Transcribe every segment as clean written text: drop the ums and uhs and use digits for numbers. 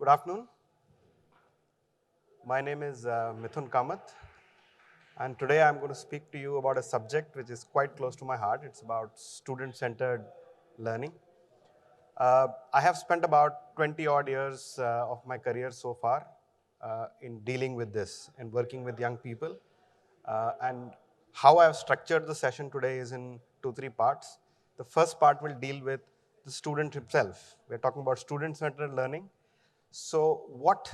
Good afternoon. My name is Mithan Kamath, and today I'm going to speak to you about a subject which is quite close to my heart. It's about student-centered learning. I have spent about 20 odd years of my career so far in dealing with this and working with young people. And how I've structured the session today is in 2-3 parts. The first part will deal with the student himself. We're talking about student-centered learning. So what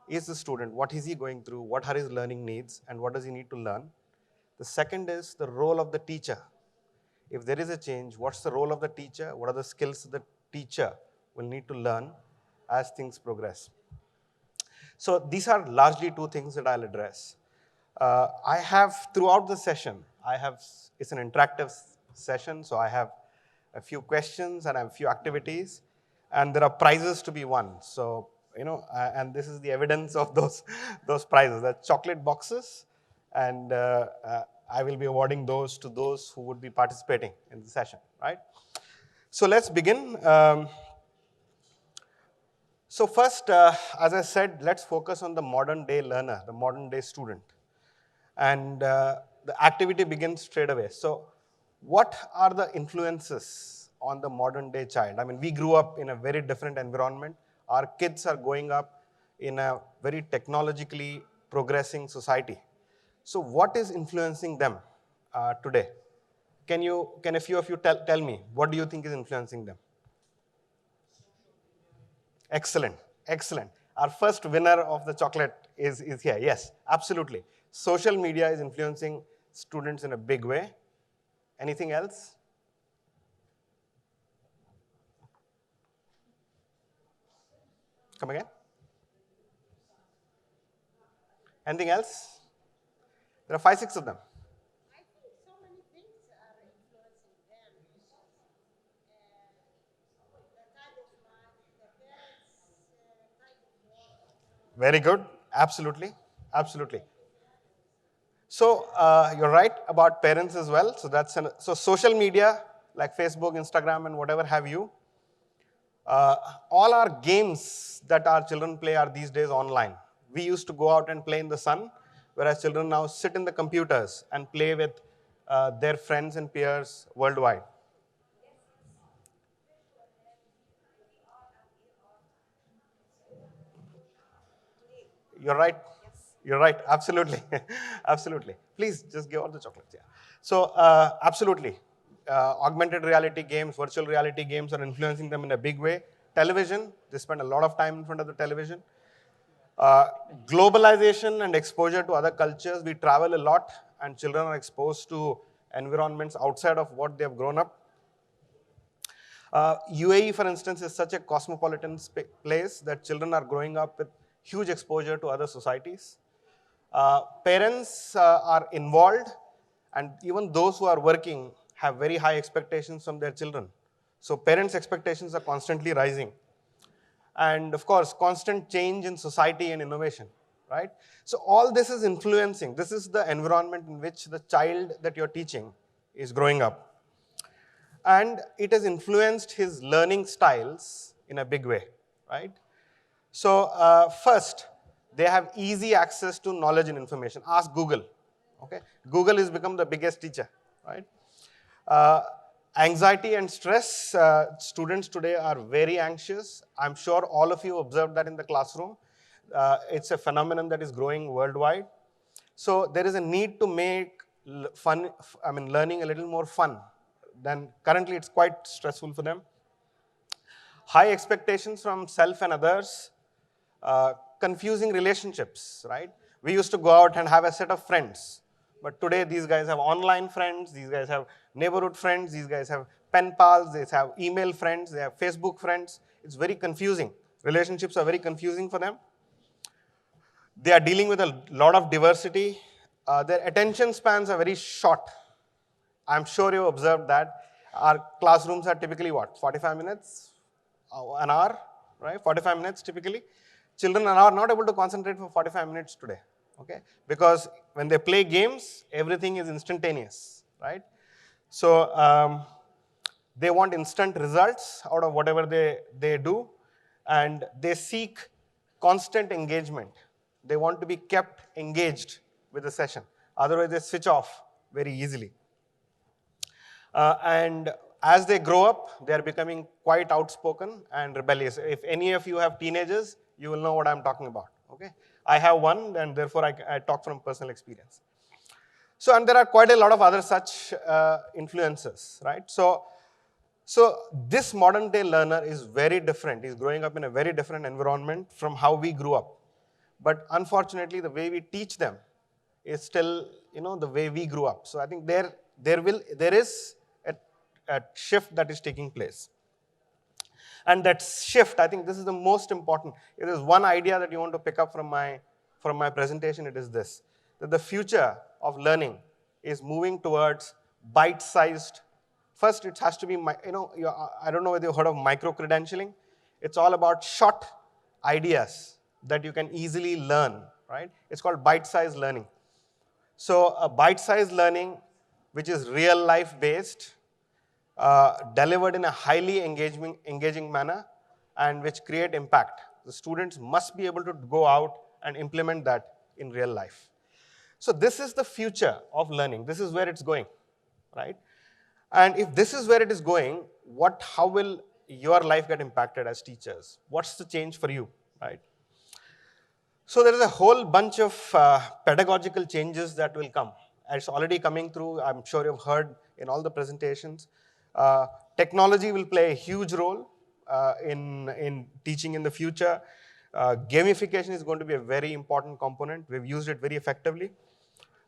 is the student? What is he going through? What are his learning needs? And what does he need to learn? The second is the role of the teacher. If there is a change, what's the role of the teacher? What are the skills the teacher will need to learn as things progress? So these are largely two things that I'll address. I have, throughout the session, it's an interactive session, so I have a few questions and I have a few activities, and there are prizes to be won. So, and this is the evidence of those prizes. They're chocolate boxes, and I will be awarding those to those who would be participating in the session, right? So let's begin. So first, as I said, let's focus on the modern day learner, the modern day student. And the activity begins straight away. So what are the influences on the modern day child? I mean, we grew up in a very different environment. Our kids are growing up in a very technologically progressing society. So what is influencing them today? Can a few of you tell me, what do you think is influencing them? Excellent, excellent. Our first winner of the chocolate is here. Yes, absolutely. Social media is influencing students in a big way. Anything else? Come again? Anything else? There are 5, 6 of them. I think so many things are influencing them. The type of life, the parents' type of work. Very good. Absolutely. Absolutely. So you're right about parents as well. So social media like Facebook, Instagram, and whatever have you. All our games that our children play are these days online. We used to go out and play in the sun, whereas children now sit in the computers and play with their friends and peers worldwide. You're right. You're right. Absolutely. Absolutely. Please just give out the chocolates. Yeah. So absolutely. Augmented reality games, virtual reality games are influencing them in a big way. Television, they spend a lot of time in front of the television. Globalization and exposure to other cultures. We travel a lot and children are exposed to environments outside of what they have grown up. UAE, for instance, is such a cosmopolitan place that children are growing up with huge exposure to other societies. Parents are involved, and even those who are working have very high expectations from their children. So parents' expectations are constantly rising. And of course, constant change in society and innovation, right? So all this is influencing. This is the environment in which the child that you're teaching is growing up. And it has influenced his learning styles in a big way, right? So first, they have easy access to knowledge and information. Ask Google, okay? Google has become the biggest teacher, right? Anxiety and stress, students today are very anxious. I'm sure all of you observed that in the classroom. It's a phenomenon that is growing worldwide. So there is a need to make learning a little more fun. Then currently it's quite stressful for them. High expectations from self and others, confusing relationships, right? We used to go out and have a set of friends, but today these guys have online friends, these guys have neighborhood friends, these guys have pen pals, they have email friends, they have Facebook friends. It's very confusing. Relationships are very confusing for them. They are dealing with a lot of diversity. Their attention spans are very short. I'm sure you observed that. Our classrooms are typically what? 45 minutes? An hour, right? 45 minutes typically. Children are not able to concentrate for 45 minutes today, okay? Because when they play games, everything is instantaneous, right? So they want instant results out of whatever they do, and they seek constant engagement. They want to be kept engaged with the session. Otherwise, they switch off very easily. And as they grow up, they are becoming quite outspoken and rebellious. If any of you have teenagers, you will know what I'm talking about. Okay, I have one, and therefore I talk from personal experience. So, and there are quite a lot of other such influences, right? So this modern day learner is very different. He's growing up in a very different environment from how we grew up. But unfortunately, the way we teach them is still, the way we grew up. So I think there is a shift that is taking place. And that shift, I think this is the most important. If there's one idea that you want to pick up from my presentation, it is this: that the future of learning is moving towards bite-sized. First, it has to be, I don't know whether you've heard of micro-credentialing. It's all about short ideas that you can easily learn, right? It's called bite-sized learning. So a bite-sized learning, which is real-life based, delivered in a highly engaging manner, and which create impact. The students must be able to go out and implement that in real life. So this is the future of learning. This is where it's going, right? And if this is where it is going, how will your life get impacted as teachers? What's the change for you, right? So there is a whole bunch of pedagogical changes that will come. It's already coming through. I'm sure you've heard in all the presentations. Technology will play a huge role in teaching in the future. Gamification is going to be a very important component. We've used it very effectively.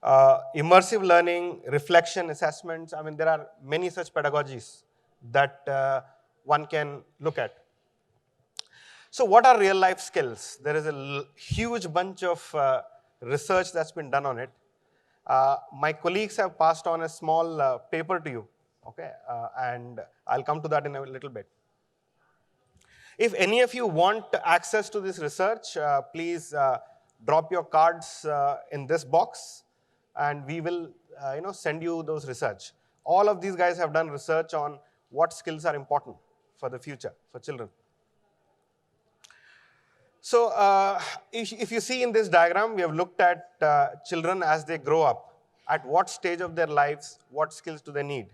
Immersive learning, reflection assessments. I mean, there are many such pedagogies that one can look at. So what are real life skills? There is a huge bunch of research that's been done on it. My colleagues have passed on a small paper to you, okay? And I'll come to that in a little bit. If any of you want access to this research, please drop your cards in this box, and we will send you those research. All of these guys have done research on what skills are important for the future, for children. So if you see in this diagram, we have looked at children as they grow up. At what stage of their lives, what skills do they need?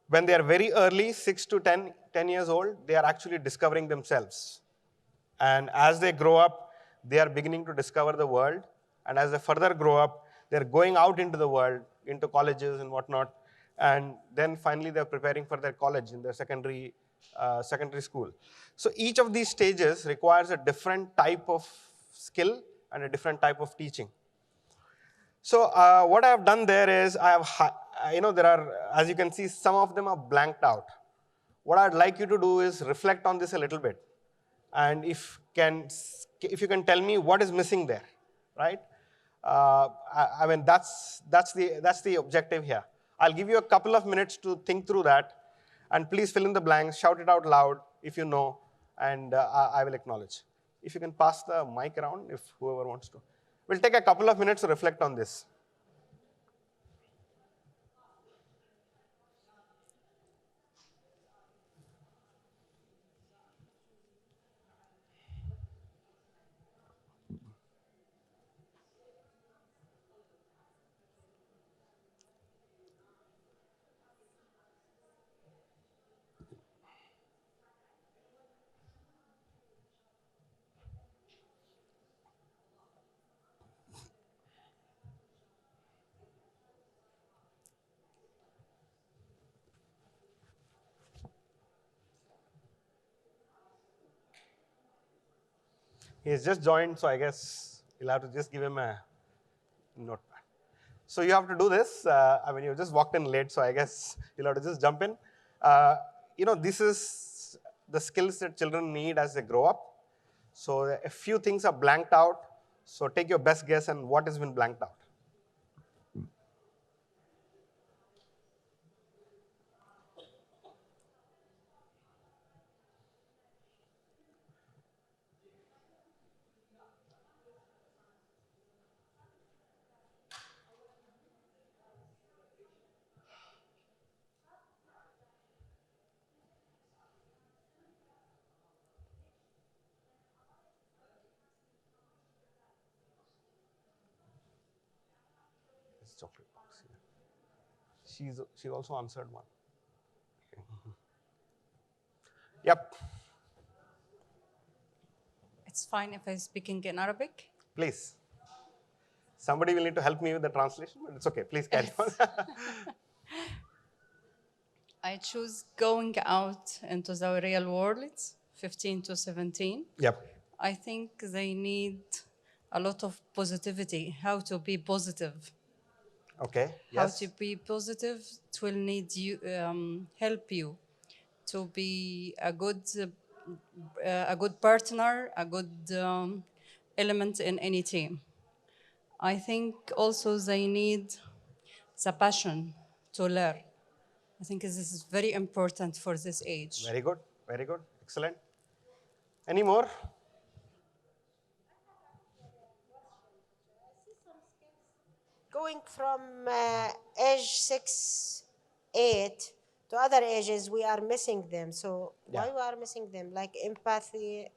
When they are very early, 6 to 10 years old, they are actually discovering themselves. And as they grow up, they are beginning to discover the world. And as they further grow up, they're going out into the world, into colleges and whatnot. And then finally, they're preparing for their college in their secondary school. So each of these stages requires a different type of skill and a different type of teaching. So what I have done there is there are, as you can see, some of them are blanked out. What I'd like you to do is reflect on this a little bit. And if you can tell me what is missing there, right? I mean, that's the objective here. I'll give you a couple of minutes to think through that, and please fill in the blanks, shout it out loud if you know, and I will acknowledge. If you can pass the mic around, if whoever wants to. We'll take a couple of minutes to reflect on this. He's just joined, so I guess you'll have to just give him a notepad. So you have to do this. I mean, you just walked in late, so I guess you'll have to just jump in. Uh, this is the skills that children need as they grow up. So a few things are blanked out. So take your best guess and what has been blanked out. It's chocolate box. Yeah. She also answered one. Yep. It's fine if I speaking in Arabic. Please. Somebody will need to help me with the translation, but it's okay. Please carry on. I choose going out into the real world, 15 to 17. Yep. I think they need a lot of positivity, how to be positive. Okay. How Yes. to be positive, it will need you, help you to be a good partner, a good element in any team. I think also they need the passion to learn. I think this is very important for this age. Very good. Very good. Excellent. Any more? Going from age 6, 8 to other ages, we are missing them. So why Yeah. we are missing them? Like empathy,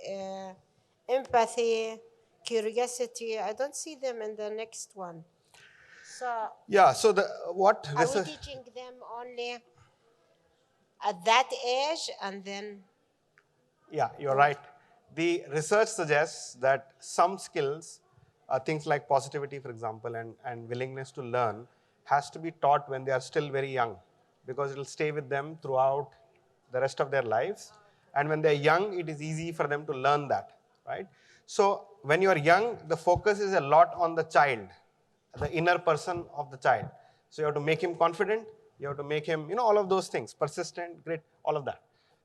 curiosity. I don't see them in the next one. So Yeah. So the what are we research? teaching them only at that age and then? Yeah, you're right. The research suggests that some skills, things like positivity, for example, and willingness to learn, has to be taught when they are still very young, because it will stay with them throughout the rest of their lives. And when they're young, it is easy for them to learn that, right? So when you are young, the focus is a lot on the child, the inner person of the child. So you have to make him confident, you have to make him, all of those things, persistent, great, all of that,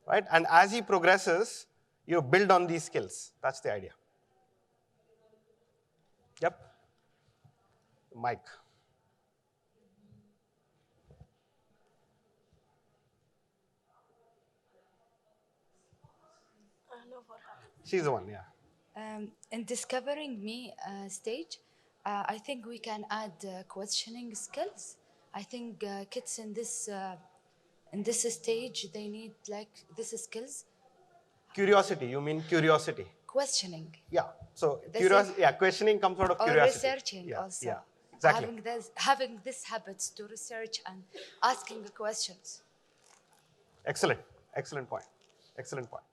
right? And as he progresses, you build on these skills. That's the idea. Yep. Mike. She's the one, yeah. In discovering me stage, I think we can add questioning skills. I think kids in this stage they need like this skills Curiosity, you mean curiosity? questioning. Yeah. So That's it. curiosity, yeah, questioning comes out of Or curiosity. researching Yeah, also. yeah, exactly. Having this habits to research and asking the questions. Excellent, excellent point. Excellent point.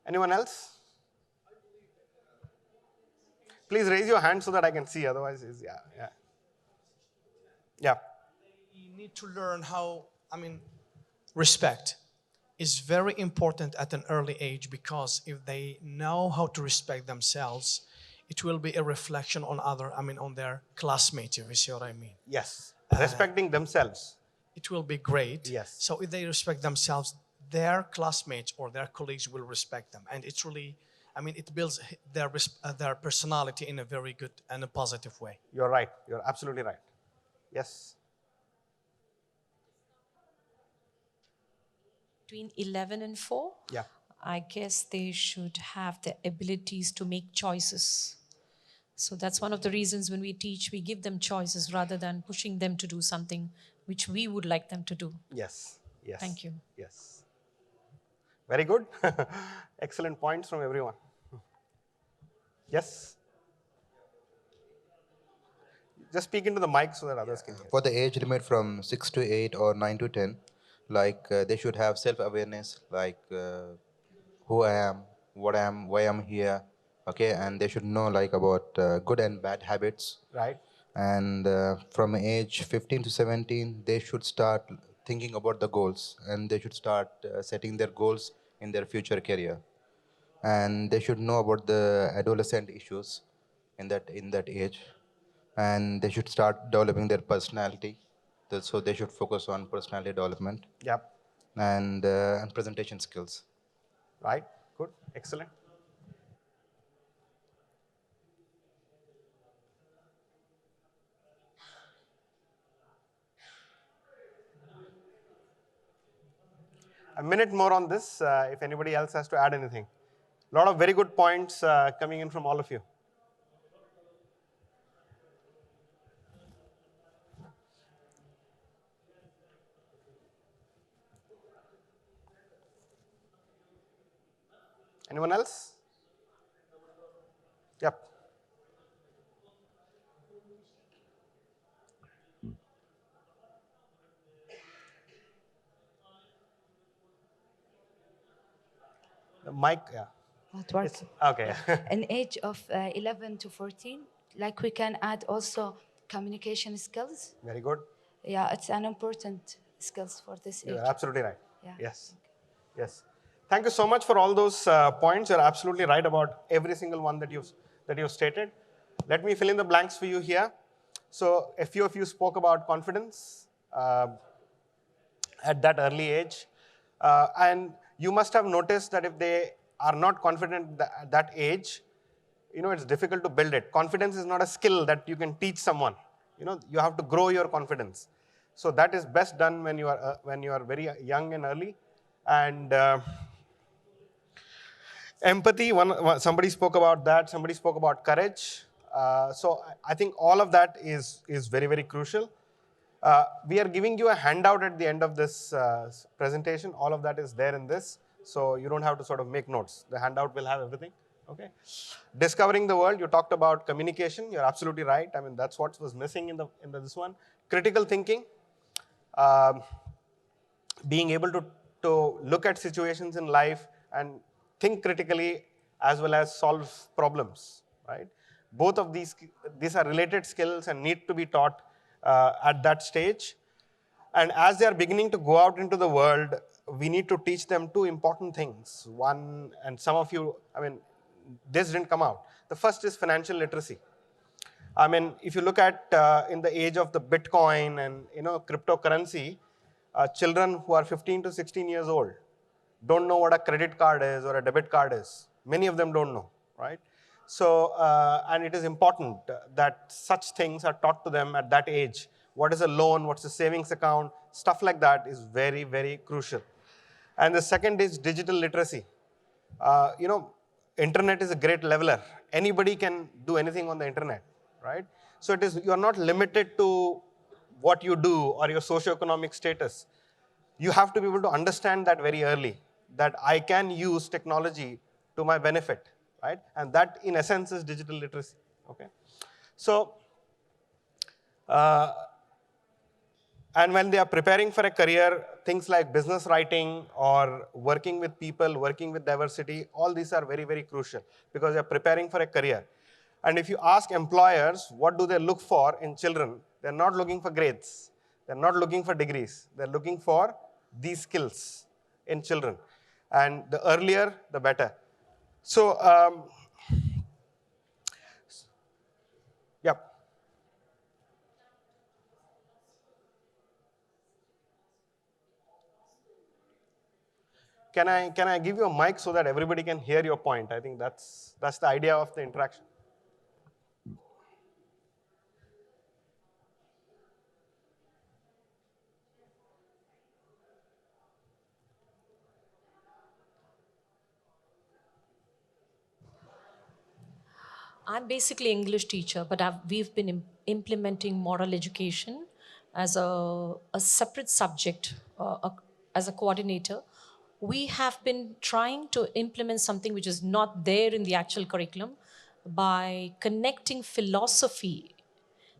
Anyone else? Please raise your hand so that I can see. Otherwise, yeah, yeah, yeah. You need to learn how, respect is very important at an early age, because if they know how to respect themselves, it will be a reflection on on their classmates, if you see what I mean. Yes. Respecting themselves. It will be great. Yes. So if they respect themselves, their classmates or their colleagues will respect them. And it's really, it builds their personality in a very good and a positive way. You're right. You're absolutely right. Yes. Between 11 and 4, Yeah. I guess they should have the abilities to make choices. So that's one of the reasons when we teach, we give them choices rather than pushing them to do something which we would like them to do. Yes. Yes. Thank you. Yes. Very good. Excellent points from everyone. Yes. Just speak into the mic so that others can hear. For the age limit from 6 to 8 or 9 to 10, like they should have self-awareness, like who I am, what I am, why I'm here, okay, and they should know like about good and bad habits. Right. And from age 15 to 17, they should start thinking about the goals, and they should start setting their goals in their future career. And they should know about the adolescent issues in that age, and they should start developing their personality, So they should focus on personality development Yep. and presentation skills. Right. Good. Excellent. A minute more on this, if anybody else has to add anything. A lot of very good points coming in from all of you. Anyone else? Yep. The mic, yeah. Not working. It's, okay. An age of 11 to 14, like we can add also communication skills. Very good. Yeah, it's an important skills for this age. You're absolutely right. Yeah. Yes. Yes. Thank you so much for all those points. You're absolutely right about every single one that you've stated. Let me fill in the blanks for you here. So a few of you spoke about confidence at that early age. And you must have noticed that if they are not confident at that age, it's difficult to build it. Confidence is not a skill that you can teach someone. You have to grow your confidence. So that is best done when you are very young and early. And empathy, somebody spoke about that. Somebody spoke about courage. So I think all of that is very, very crucial. We are giving you a handout at the end of this presentation. All of that is there in this. So you don't have to sort of make notes. The handout will have everything. Okay. Discovering the world, you talked about communication. You're absolutely right. I mean, that's what was missing in this one. Critical thinking, being able to look at situations in life and think critically as well as solve problems, right? Both of these are related skills and need to be taught at that stage. And as they are beginning to go out into the world, we need to teach them two important things. One, and some of you, this didn't come out. The first is financial literacy. If you look at in the age of the Bitcoin and cryptocurrency, children who are 15 to 16 years old don't know what a credit card is or a debit card is. Many of them don't know, right? So, and it is important that such things are taught to them at that age. What is a loan? What's a savings account? Stuff like that is very, very crucial. And the second is digital literacy. Internet is a great leveler. Anybody can do anything on the internet, right? So you are not limited to what you do or your socioeconomic status. You have to be able to understand that very early, that I can use technology to my benefit, right? And that, in essence, is digital literacy, okay? So, and when they are preparing for a career, things like business writing or working with people, working with diversity, all these are very, very crucial because they are preparing for a career. And if you ask employers, what do they look for in children? They're not looking for grades. They're not looking for degrees. They're looking for these skills in children. And the earlier, the better. So, yep. Can I give you a mic so that everybody can hear your point? I think that's the idea of the interaction. I'm basically English teacher, but we've been implementing moral education as a separate subject as a coordinator. We have been trying to implement something which is not there in the actual curriculum by connecting philosophy.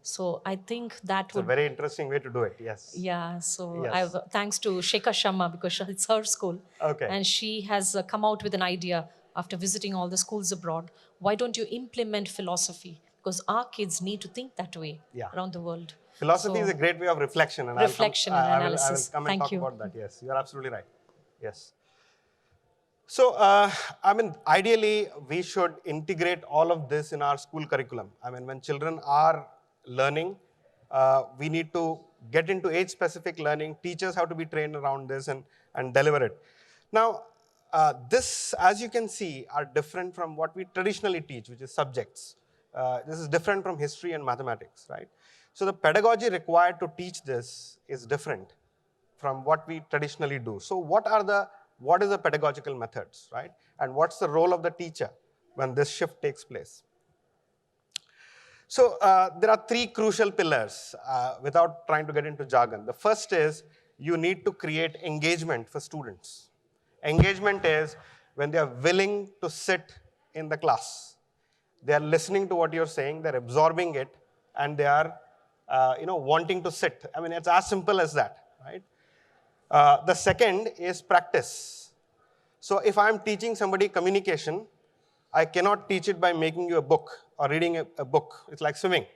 So I think that It's a very interesting way to do it, yes. Yeah, so Yes. thanks to Shekhar Sharma because it's her school. Okay. And she has come out with an idea after visiting all the schools abroad. Why don't you implement philosophy? Because our kids need to think that way around the world. Philosophy So- is a great way of reflection. And Reflection and I will analysis. come and Thank talk you. about that, yes. You're absolutely right, yes. So, ideally, we should integrate all of this in our school curriculum. When children are learning, we need to get into age-specific learning. Teachers have to be trained around this and deliver it. Now, this, as you can see, are different from what we traditionally teach, which is subjects. This is different from history and mathematics, right? So the pedagogy required to teach this is different from what we traditionally do. So what is the pedagogical methods, right? And what's the role of the teacher when this shift takes place? So there are three crucial pillars without trying to get into jargon. The first is you need to create engagement for students. Engagement is when they are willing to sit in the class. They are listening to what you're saying, they're absorbing it, and they are wanting to sit. I mean, it's as simple as that, right? The second is practice. So if I'm teaching somebody communication, I cannot teach it by making you a book or reading a book. It's like swimming.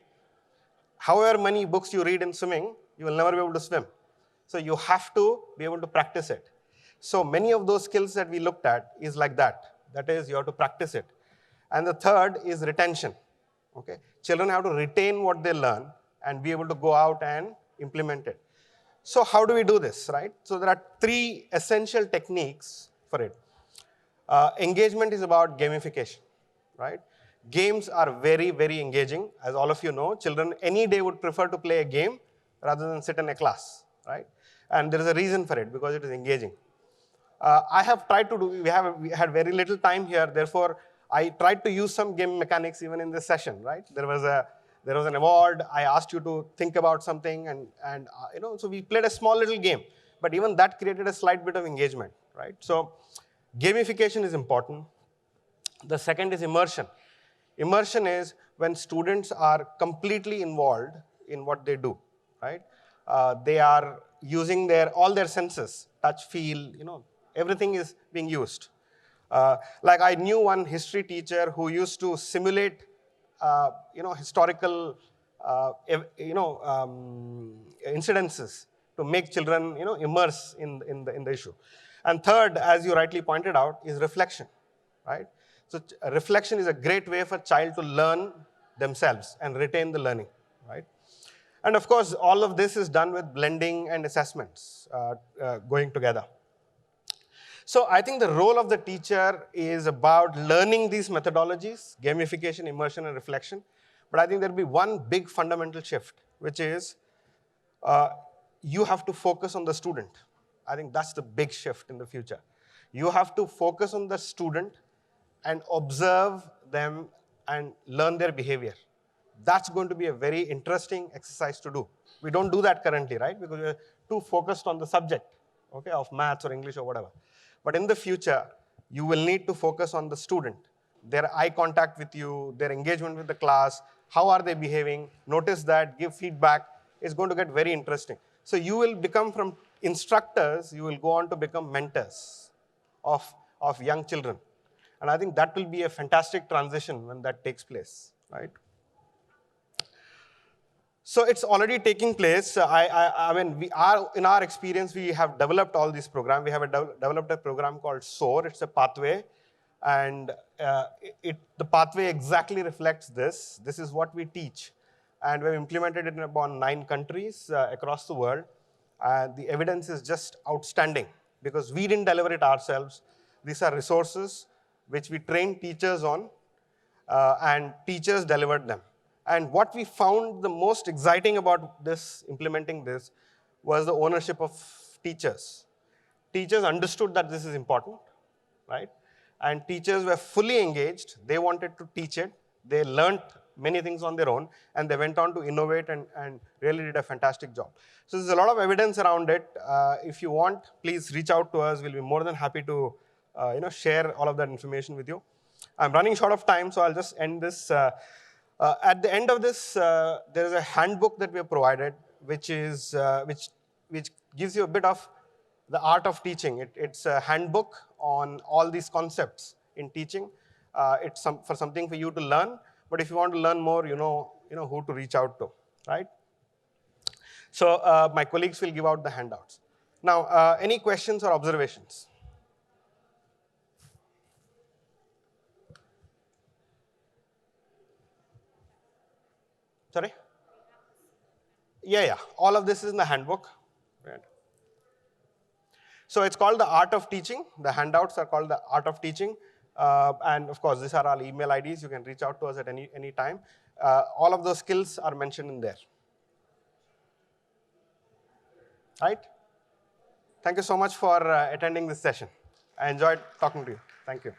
However many books you read in swimming, you will never be able to swim. So you have to be able to practice it. So many of those skills that we looked at is like that. That is, you have to practice it. And the third is retention. Okay? Children have to retain what they learn and be able to go out and implement it. So how do we do this, right? So there are three essential techniques for it. Engagement is about gamification, right? Games are very, very engaging. As all of you know, children any day would prefer to play a game rather than sit in a class, right? And there is a reason for it, because it is engaging. I have tried to do, we had very little time here, therefore I tried to use some game mechanics even in this session, right? There was an award, I asked you to think about something, and so we played a small little game, but even that created a slight bit of engagement, right? So gamification is important. The second is immersion. Immersion is when students are completely involved in what they do, right? They are using all their senses, touch, feel, everything is being used. Like I knew one history teacher who used to simulate, historical, incidences to make children, immerse in the issue. And third, as you rightly pointed out, is reflection, right? So reflection is a great way for a child to learn themselves and retain the learning, right? And of course, all of this is done with blending and assessments going together. So I think the role of the teacher is about learning these methodologies, gamification, immersion, and reflection. But I think there'll be one big fundamental shift, which is you have to focus on the student. I think that's the big shift in the future. You have to focus on the student and observe them and learn their behavior. That's going to be a very interesting exercise to do. We don't do that currently, right? Because we're too focused on the subject, okay, of maths or English or whatever. But in the future, you will need to focus on the student, their eye contact with you, their engagement with the class, how are they behaving, notice that, give feedback. It's going to get very interesting. So you will become, from instructors, you will go on to become mentors of young children. And I think that will be a fantastic transition when that takes place, right? So it's already taking place. I mean, in our experience, we have developed all these programs. We have developed a program called SOAR. It's a pathway. And the pathway exactly reflects this. This is what we teach. And we've implemented it in about 9 countries across the world. The evidence is just outstanding because we didn't deliver it ourselves. These are resources which we trained teachers on, and teachers delivered them. And what we found the most exciting about this, implementing this, was the ownership of teachers. Teachers understood that this is important, right? And teachers were fully engaged. They wanted to teach it. They learned many things on their own, and they went on to innovate and really did a fantastic job. So there's a lot of evidence around it. If you want, please reach out to us. We'll be more than happy to share all of that information with you. I'm running short of time, so I'll just end this. At the end of this, there is a handbook that we have provided, which gives you a bit of the art of teaching. It's a handbook on all these concepts in teaching. It's something for you to learn. But if you want to learn more, you know who to reach out to, right? So my colleagues will give out the handouts. Now, any questions or observations? Sorry? Yeah. All of this is in the handbook. Right. So it's called the art of teaching. The handouts are called the art of teaching. And of course, these are our email IDs. You can reach out to us at any time. All of those skills are mentioned in there. Right? Thank you so much for attending this session. I enjoyed talking to you. Thank you.